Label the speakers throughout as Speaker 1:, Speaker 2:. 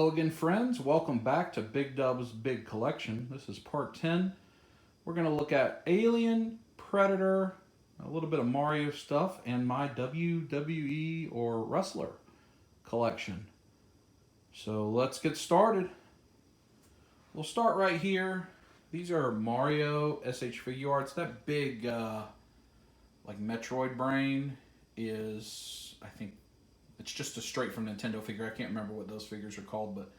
Speaker 1: Hello again, friends. Welcome back to Big Dub's Big Collection. This is part 10. We're going to look at Alien, Predator, a little bit of Mario stuff, and my WWE or wrestler collection. So let's get started. We'll start right here. These are Mario SH Figuarts. That big, like Metroid brain is, I think, it's just a straight from Nintendo figure. I can't remember what those figures are called, but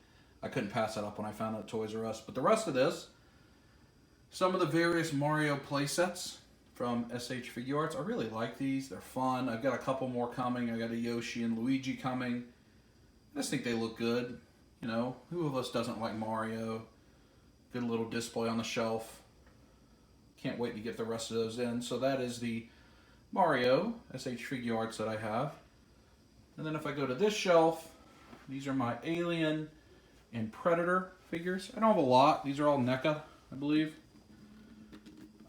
Speaker 1: I couldn't pass that up when I found it at Toys R Us. But the rest of this, some of the various Mario playsets from SH Figuarts. I really like these. They're fun. I've got a couple more coming. I got a Yoshi and Luigi coming. I just think they look good. You know, who of us doesn't like Mario? Good little display on the shelf. Can't wait to get the rest of those in. So that is the Mario SH Figuarts that I have. And then if I go to this shelf, these are my Alien and Predator figures. I don't have a lot. These are all NECA, I believe.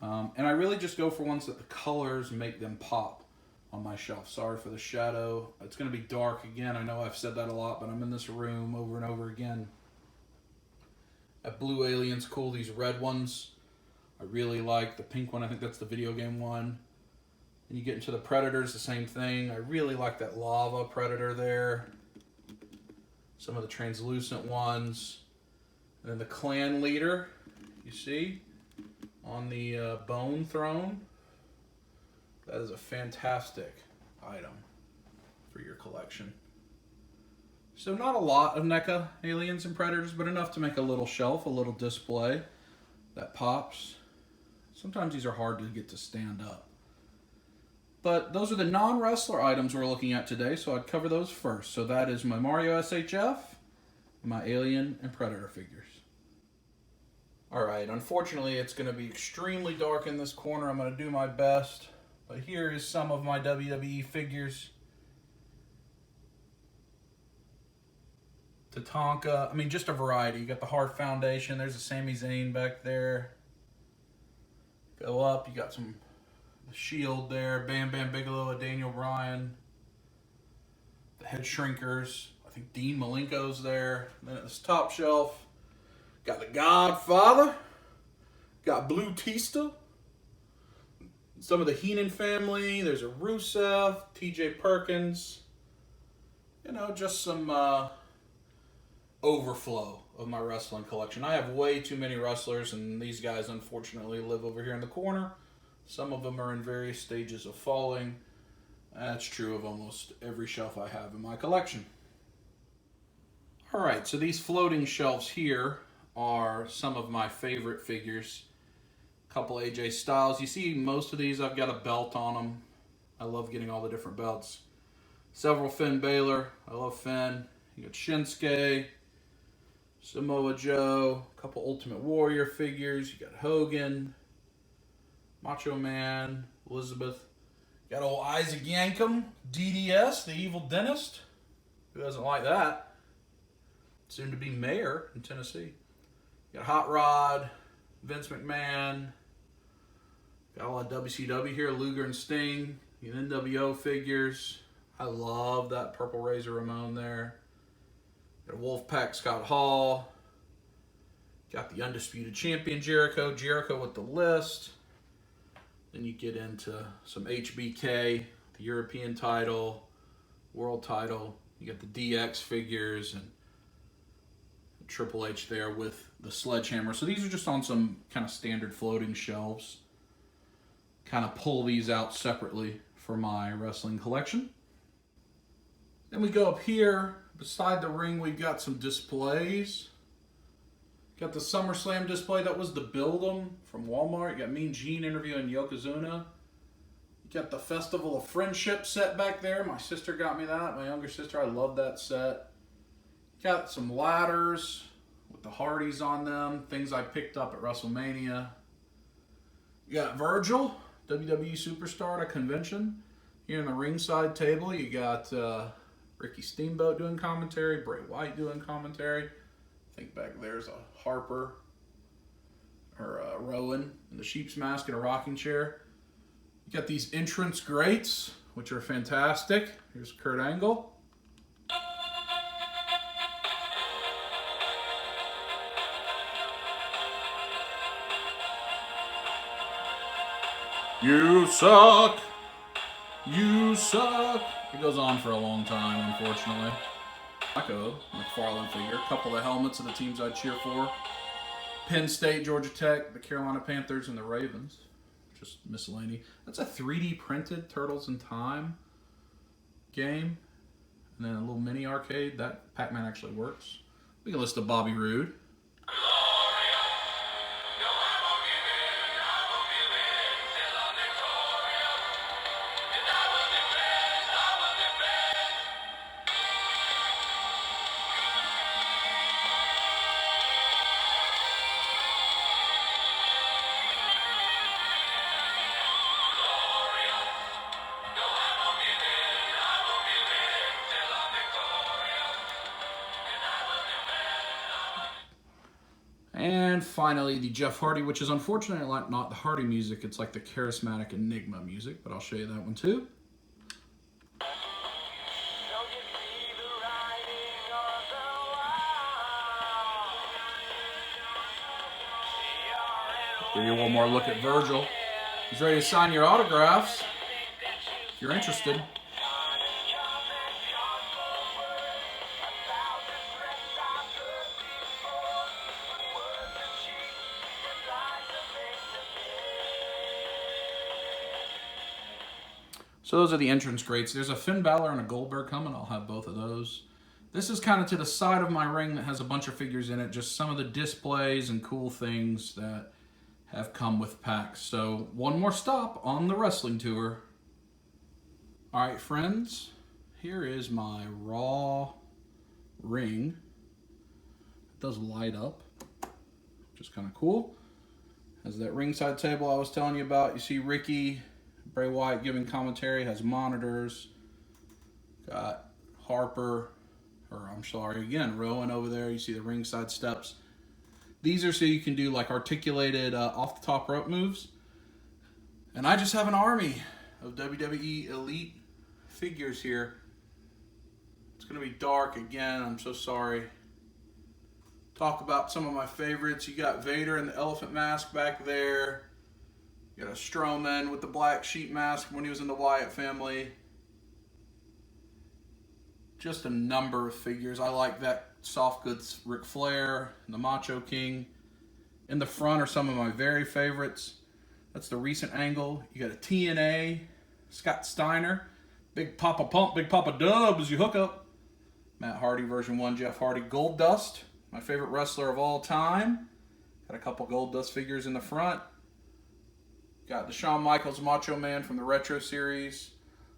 Speaker 1: And I really just go for ones that the colors make them pop on my shelf. Sorry for the shadow. It's going to be dark again. I know I've said that a lot, but I'm in this room over and over again. That blue Alien's cool. These red ones I really like. The pink one, I think that's the video game one. And you get into the Predators, the same thing. I really like that lava Predator there. Some of the translucent ones. And then the clan leader, you see, on the bone throne. That is a fantastic item for your collection. So not a lot of NECA Aliens and Predators, but enough to make a little shelf, a little display that pops. Sometimes these are hard to get to stand up. But those are the non-wrestler items we're looking at today, so I'd cover those first. So that is my Mario SHF, my Alien and Predator figures. Alright, unfortunately it's going to be extremely dark in this corner. I'm going to do my best. But here is some of my WWE figures. Tatanka, I mean just a variety. You got the Hart Foundation, there's a Sami Zayn back there. Go up, you got some Shield there, Bam Bam Bigelow, a Daniel Bryan, the Head Shrinkers, I think Dean Malenko's there. And then at this top shelf, got the Godfather, got Blue Tista, some of the Heenan family, there's a Rusev, TJ Perkins, you know, just some overflow of my wrestling collection. I have way too many wrestlers, and these guys unfortunately live over here in the corner. Some of them are in various stages of falling. That's true of almost every shelf I have in my collection. Alright, so these floating shelves here are some of my favorite figures. A couple AJ Styles. You see most of these I've got a belt on them. I love getting all the different belts. Several Finn Balor. I love Finn. You got Shinsuke, Samoa Joe, a couple Ultimate Warrior figures. You got Hogan, Macho Man, Elizabeth. Got old Isaac Yankem, DDS, the evil dentist. Who doesn't like that? Soon to be mayor in Tennessee. Got Hot Rod, Vince McMahon. Got a lot of WCW here, Luger and Sting. The NWO figures. I love that purple Razor Ramon there. Got Wolfpack Scott Hall. Got the Undisputed Champion Jericho. Jericho with the list. Then you get into some HBK, the European title, world title. You got the DX figures and Triple H there with the sledgehammer. So these are just on some kind of standard floating shelves. Kind of pull these out separately for my wrestling collection. Then we go up here. Beside the ring, we've got some displays. Got the SummerSlam display. That was the Build 'em from Walmart. You got Mean Gene interviewing Yokozuna. You got the Festival of Friendship set back there. My sister got me that. My younger sister. I love that set. Got some ladders with the Hardys on them. Things I picked up at WrestleMania. You got Virgil, WWE Superstar at a convention. Here in the ringside table, you got Ricky Steamboat doing commentary. Bray Wyatt doing commentary. I think back there's a Harper or a Rowan in the sheep's mask in a rocking chair. You got these entrance grates, which are fantastic. Here's Kurt Angle. You suck. You suck. It goes on for a long time, unfortunately. Echo, McFarlane figure. A couple of helmets of the teams I cheer for. Penn State, Georgia Tech, the Carolina Panthers, and the Ravens. Just miscellany. That's a 3D printed Turtles in Time game. And then a little mini arcade. That Pac-Man actually works. We can list to Bobby Roode. And finally, the Jeff Hardy, which is unfortunately not the Hardy music. It's like the charismatic Enigma music, but I'll show you that one too. Give you one more look at Virgil. He's ready to sign your autographs if you're interested. So those are the entrance grates. There's a Finn Balor and a Goldberg coming. I'll have both of those. This is kind of to the side of my ring that has a bunch of figures in it. Just some of the displays and cool things that have come with packs. So one more stop on the wrestling tour. All right, friends. Here is my Raw ring. It does light up, which is kind of cool. Has that ringside table I was telling you about. You see Ricky, Bray Wyatt giving commentary, has monitors. Got Harper, Rowan over there. You see the ringside steps. These are so you can do like articulated off the top rope moves. And I just have an army of WWE Elite figures here. It's going to be dark again. I'm so sorry. Talk about some of my favorites. You got Vader in the elephant mask back there. You got a Strowman with the black sheep mask when he was in the Wyatt family. Just a number of figures. I like that soft goods Ric Flair and the Macho King. In the front are some of my very favorites. That's the recent angle. You got a TNA, Scott Steiner, Big Papa Pump, Big Papa Dub as you hook up. Matt Hardy version 1, Jeff Hardy. Gold Dust, my favorite wrestler of all time. Got a couple Gold Dust figures in the front. Got the Shawn Michaels Macho Man from the Retro series.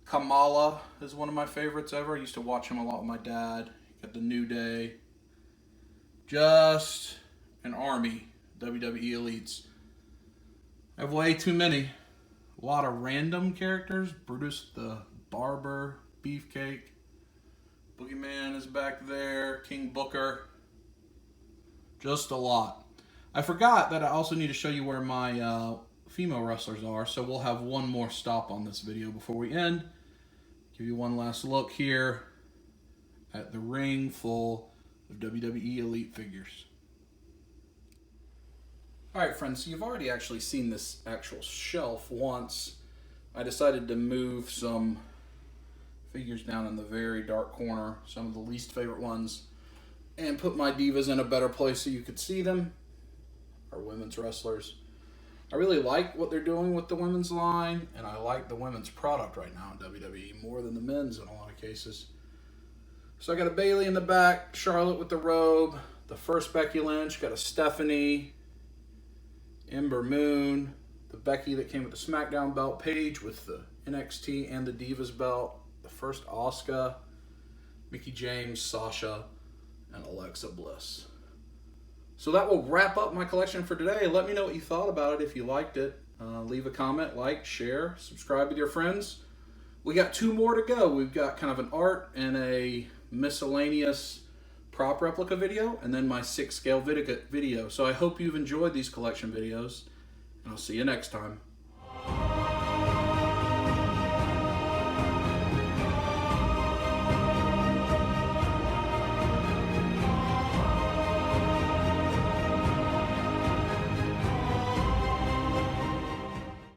Speaker 1: Kamala is one of my favorites ever. I used to watch him a lot with my dad. Got the New Day. Just an army WWE Elites. I have way too many. A lot of random characters. Brutus the Barber, Beefcake. Boogeyman is back there. King Booker. Just a lot. I forgot that I also need to show you where my female wrestlers are, so we'll have one more stop on this video before we end. Give you one last look here at the ring full of WWE Elite figures. Alright friends, so you've already actually seen this actual shelf once. I decided to move some figures down in the very dark corner, some of the least favorite ones, and put my divas in a better place so you could see them. Our women's wrestlers. I really like what they're doing with the women's line, and I like the women's product right now in WWE more than the men's in a lot of cases. So I got a Bayley in the back, Charlotte with the robe, the first Becky Lynch, got a Stephanie, Ember Moon, the Becky that came with the SmackDown belt, Paige with the NXT and the Divas belt, the first Asuka, Mickie James, Sasha, and Alexa Bliss. So that will wrap up my collection for today. Let me know what you thought about it if you liked it. Leave a comment, like, share, subscribe with your friends. We got 2 more to go. We've got kind of an art and a miscellaneous prop replica video, and then my 6-scale video. So I hope you've enjoyed these collection videos, and I'll see you next time.